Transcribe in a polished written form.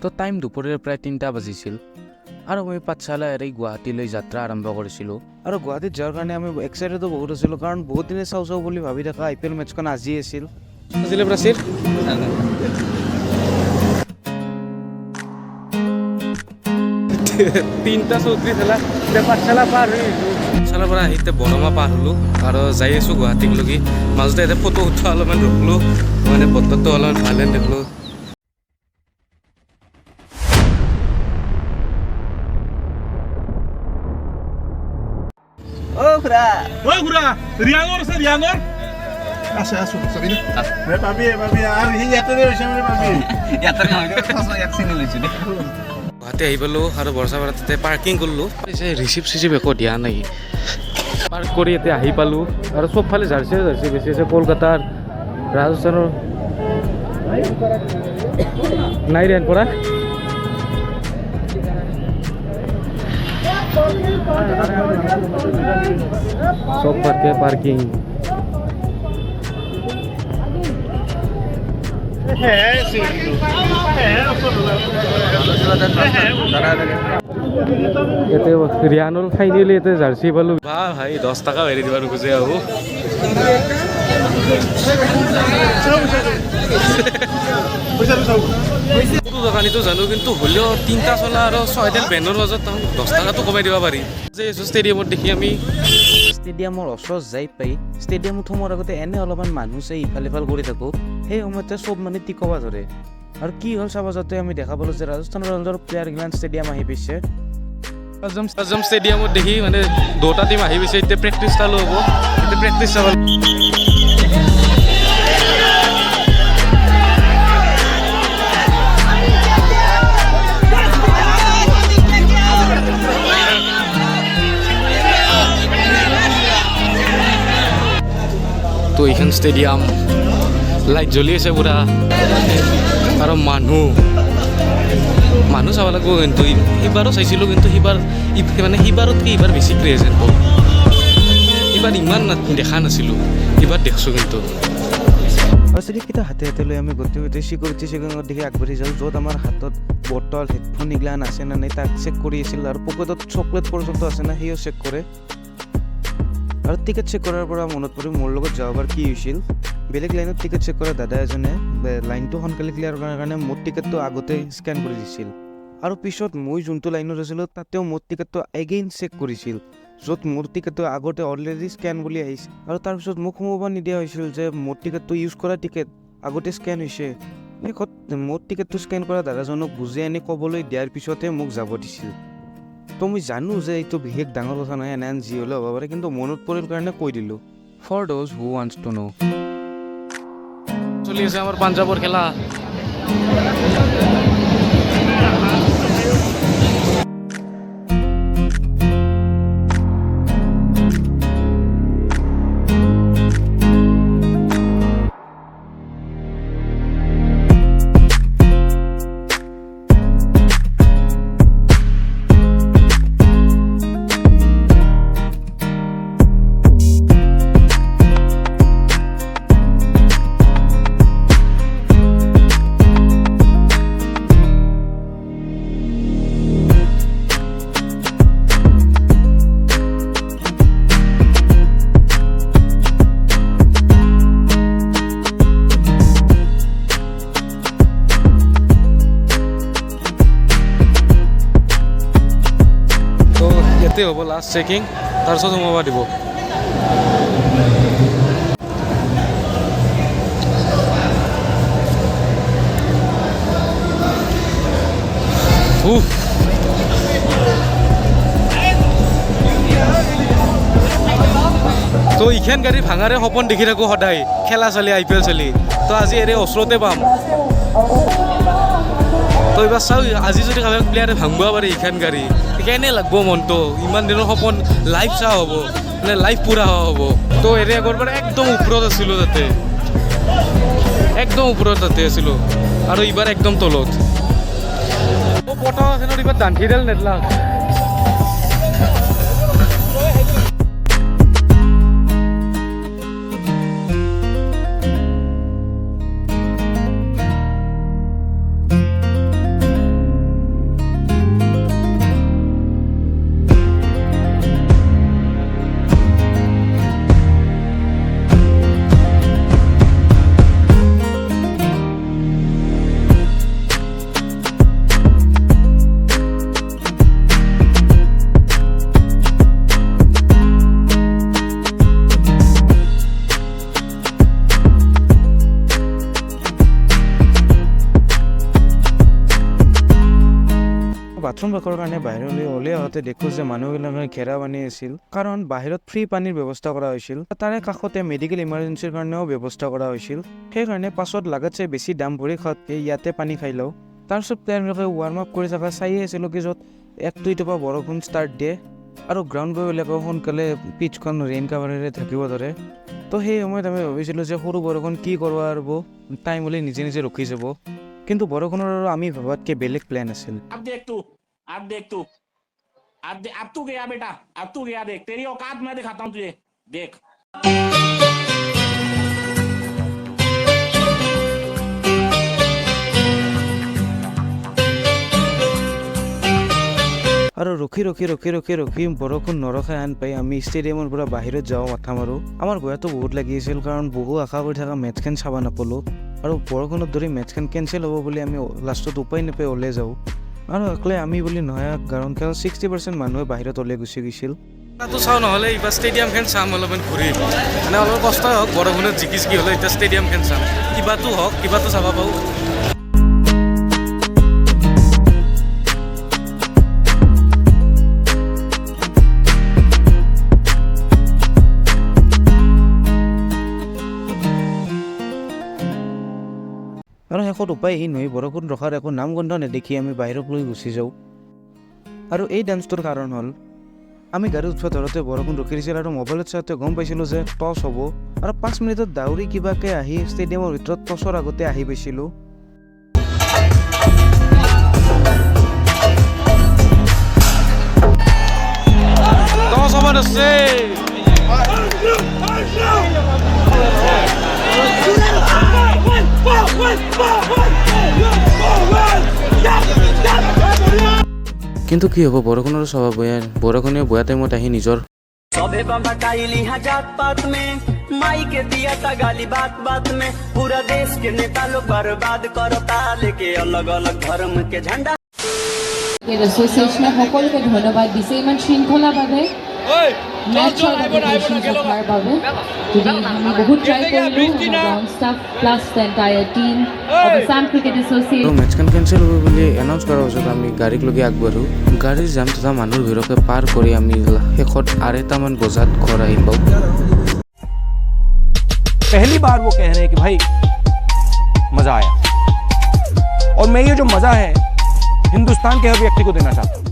তো টাইম দুপৰীয়াৰ প্ৰায় 3টা বাজিছিল আৰু আমি পাঠশালা এৰি গুৱাহাটীলৈ যাত্ৰা আৰম্ভ কৰিছিলোঁ। আৰু গুৱাহাটীত যোৱাৰ কাৰণে আমি এক্সাইটেডো বহুত আছিলোঁ, কাৰণ বহুত দিনে চাওঁ বুলি ভাবি থকা IPL মেটছখন আজি আছিল। আজিলৈ আছিল 3:34 খেলা পাঠশালা পাৰ হৈ আহিছোঁ। পাঠশালাৰ পৰা আহিতে বৰমা পাৰ হ'লোঁ আৰু যাই আছোঁ গুৱাহাটীলৈকে। মাজতে এতিয়া ফটো উঠোৱা অলপমান ৰখিলোঁ, মানে বতৰটো অলপমান ভালে দেখিলোঁ। ৰিয়াঙৰ আছে ৰিয়াঙৰ আছে আছো চাবি না পাবি আৰু সি ইয়াতে হৈছে মানে পাবি ইয়াতে এক চিনি লৈছো দে। গুৱাহাটী আহি পালোঁ আৰু বৰচাপাৰাত তাতে পাৰ্কিং কৰিলোঁ। ৰিচিপ্ট একো দিয়া নাই। পাৰ্ক কৰি এতিয়া আহি পালোঁ আৰু চবফালে জাৰ্চি বেছি আছে। কলকাতাৰ, ৰাজস্থানৰ নাই ৰেন পৰা সব পাৰ্কিং। ইয়াতে ৰিয়ানৰ ফাইনেলি ইয়াতে জাৰ্চি পালোঁ। বা ভাই 10 টকা হেৰি দিব নোখোজে আহো। দোকানীটো জানো, কিন্তু হ'লেও 3টা চলা আৰু 6ডাল বেণ্ডৰ মাজত 10 টকাটো কমাই দিব পাৰি। যে ষ্টেডিয়ামত দেখি আমি ষ্টেডিয়ামৰ ওচৰত যাই পাই ষ্টেডিয়ামত সোমোৱাৰ আগতে এনে অলপমান মানুহ চাই ইফাল সিফাল কৰি থাকোঁ। সেই সময়তে চব মানে টিকবা ধৰে। আৰু কি হ'ল চাব যাতে আমি দেখা পালোঁ যে ৰাজস্থান ৰয়েলছৰ প্লেয়াৰগিলান ষ্টেডিয়াম আহি পাইছে। আজম ষ্টেডিয়ামত দেখি মানে 2টা টিম আহি পাইছে। এতিয়া প্ৰেক্টিচ চালু হ'ব, এতিয়া প্ৰেক্টিচ চাব। তো এইখন ষ্টেডিয়াম লাইট জ্বলি আছে পুৰা, আৰু মানুহ চাব লাগিব। কিন্তু সিবাৰো চাইছিলোঁ, কিন্তু সিবাৰতকৈ এইবাৰ বেছি ক্ৰেজ হ'ব। এইবাৰ ইমান দেখা নাছিলোঁ, এইবাৰ দেখিছোঁ। কিন্তু চিৰিকেইটা হাতে লৈ আমি গোটেই চিকিউৰিটি চেকিঙত দেখি আগবাঢ়ি যাওঁ, য'ত আমাৰ হাতত বটল, হেডফোন এইগিলান আছে নে নাই তাক চেক কৰি আছিল। আৰু পকেটত চকলেট পৰ্যন্ত আছে না সিও চেক কৰে। আৰু টিকেট চেক কৰাৰ পৰা মনত পৰি মোৰ লগত যোৱাবাৰ কি হৈছিল। বেলেগ লাইনত টিকেট চেক কৰা দাদা এজনে লাইনটো সোনকালে ক্লিয়াৰ কৰাৰ কাৰণে মোৰ টিকেটটো আগতে স্কেন কৰি দিছিল। আৰু পিছত মই যোনটো লাইনত আছিলোঁ তাতেও মোৰ টিকেটটো এগেইন চেক কৰিছিল, য'ত মোৰ টিকেটটো আগতে অলৰেডি স্কেন বুলি আহিছিল। আৰু তাৰপিছত মোক সোমাব নিদিয়া হৈছিল যে মোৰ টিকেটটো ইউজ কৰা টিকেট আগতে স্কেন হৈছে। শেষত মোৰ টিকেটটো স্কেন কৰা দাদাজনক বুজাই আনি ক'বলৈ দিয়াৰ পিছতহে মোক যাব দিছিল। তো মই জানো যে এইটো বিশেষ ডাঙৰ কথা নহয়, এনে যি হ'লেও হ'ব পাৰে, কিন্তু মনত পৰিল কাৰণে কৈ দিলোঁ। For those who wants to know'. চলি আছে আমাৰ পাঞ্জাৱৰ খেলা। হ'ব লাষ্ট চেকিং, তাৰপিছত সোমাব দিব। তো এইখন গাড়ী ভাঙাৰে সপোন দেখি থাকোঁ সদায়, খেলা চালি IPL চালি। তো আজি এৰে ওচৰতে পাম। তো এইবাৰ চাওঁ, আজি যদি কাৰোবাক প্লেয়াৰে ভাঙিব পাৰে এইখন গাড়ী, কেনে লাগব মনটো। ইমান দিনৰ সপোন লাইভ চোৱা হ'ব, মানে লাইভ পুৰা হ'ব। তো এৰে আগৰ পৰা একদম ওপৰত আছিলোঁ, একদম ওপৰত তাতে আছিলোঁ, আৰু এইবাৰ একদম তলত। পতাকাখনত এইবাৰ দাণ্ঠিডাল নেদলাক। বাথৰুম ব্ৰেকৰ কাৰণে বাহিৰলৈ ওলাই আহোঁতে দেখোঁ যে মানুহবিলাকে ঘেৰা বান্ধি আছিল, কাৰণ বাহিৰত ফ্ৰী পানীৰ ব্যৱস্থা কৰা হৈছিল। তাৰে কাষতে মেডিকেল ইমাৰ্জেঞ্চিৰ কাৰণেও ব্যৱস্থা কৰা হৈছিল। সেইকাৰণে পাছত লাগাতছে বেছি দাম ভৰি খোৱাতকৈ ইয়াতে পানী খাই লওঁ। তাৰপিছত তেওঁলোকে ৱাৰ্ম আপ কৰি থকা চাই আছিলোঁ কি য'ত 1-2 টোপা বৰষুণ ষ্টাৰ্ট দিয়ে আৰু গ্ৰাউণ্ড বয়বিলাকেও সোনকালে পিটছখন ৰেইন কাভাৰেৰে ঢাকিব ধৰে। তো সেই সময়ত আমি ভাবিছিলোঁ যে সৰু বৰষুণ কি কৰিব আৰু টাইম হ'লে নিজে নিজে ৰখি যাব, কিন্তু বৰষুণৰ আৰু আমি ভবাতকৈ বেলেগ প্লেন আছিল। अब देख तू अब तू गया बेटा, अब तू गया, देख तेरी औकात मैं दिखाता हूँ तुझे, देख। আৰু ৰখি বৰষুণ নৰখাই আন পাই আমি ষ্টেডিয়ামৰ পৰা বাহিৰত যাওঁ মাথা মাৰোঁ। আমাৰ গয়াটো বহুত লাগি আছিল, কাৰণ বহু আশা কৰি থকা মেটছখন চাব নাপালোঁ আৰু বৰষুণত ধৰি মেটছখন কেঞ্চেল হ'ব বুলি আমি লাষ্টত উপায় নাপাই ওলাই যাওঁ। আৰু অকলে আমি বুলি নহয়, কাৰণ 60% মানুহে বাহিৰত ওলাই গুচি গৈছিল। তাতো চাওঁ, নহ'লে এইবাৰ ষ্টেডিয়ামখন চাম অলপমান ঘূৰি, মানে অলপ কষ্টই হওক, বৰষুণত জিকি হ'লে এতিয়া ষ্টেডিয়ামখন চাম, কিবাটো হওক, কিবাটো চাব পাওঁ। আৰু শেষত উপায়হীন হৈ বৰষুণ ৰখাৰ একো নাম গন্ধ নেদেখি আমি বাহিৰত লৈ গুচি যাওঁ। আৰু এই ডান্সটোৰ কাৰণ হ'ল আমি গাড়ী উঠিব ধৰোঁতে বৰষুণ ৰখি দিছিল আৰু মোবাইলত চাওঁতে গম পাইছিলোঁ যে টছ হ'ব, আৰু 5 মিনিটত দাউৰি কিবাকৈ আহি ষ্টেডিয়ামৰ ভিতৰত টছৰ আগতে আহি পাইছিলোঁ। টছ হ'ব আছে। কিন্তু কি হ'ব, বৰষুণৰ স্বভাৱ বেয়া, বৰষুণে বেয়া টাইমত আহি নিজৰ सभे बाबा टाइली है जात पात में, माई के दिया था गाली बात बात में, पूरा देश के नेता लोग बर्बाद करता, लेके अलग अलग धर्म के झंडा। এছ'চিয়েশ্যনে সকলোকে ধন্যবাদ দিছে ইমান শৃংখলাভাৱে মেটছৰ ডমিনেশ্যন ৰখাৰ বাবে। যদি আমি বহুত ট্ৰাই কৰিলোঁ, ground staff plus the entire team of Assam cricket association. মেটছখন কেঞ্চেল হ'ব বুলি এনাউন্স কৰাৰ পিছত আমি গাড়ীক লগি আগবাঢ়োঁ। গাড়ীৰ জাম তথা মানুহৰ ভিৰকে পাৰ কৰি আমি শেষত 2:30মান বজাত ঘৰ আহি পাওঁ। पहली बार वो कह रहे हैं कि भाई मजा आया, और मैं ये जो मजा है हिंदुस्तान के हर व्यक्ति को देना चाहता हूँ।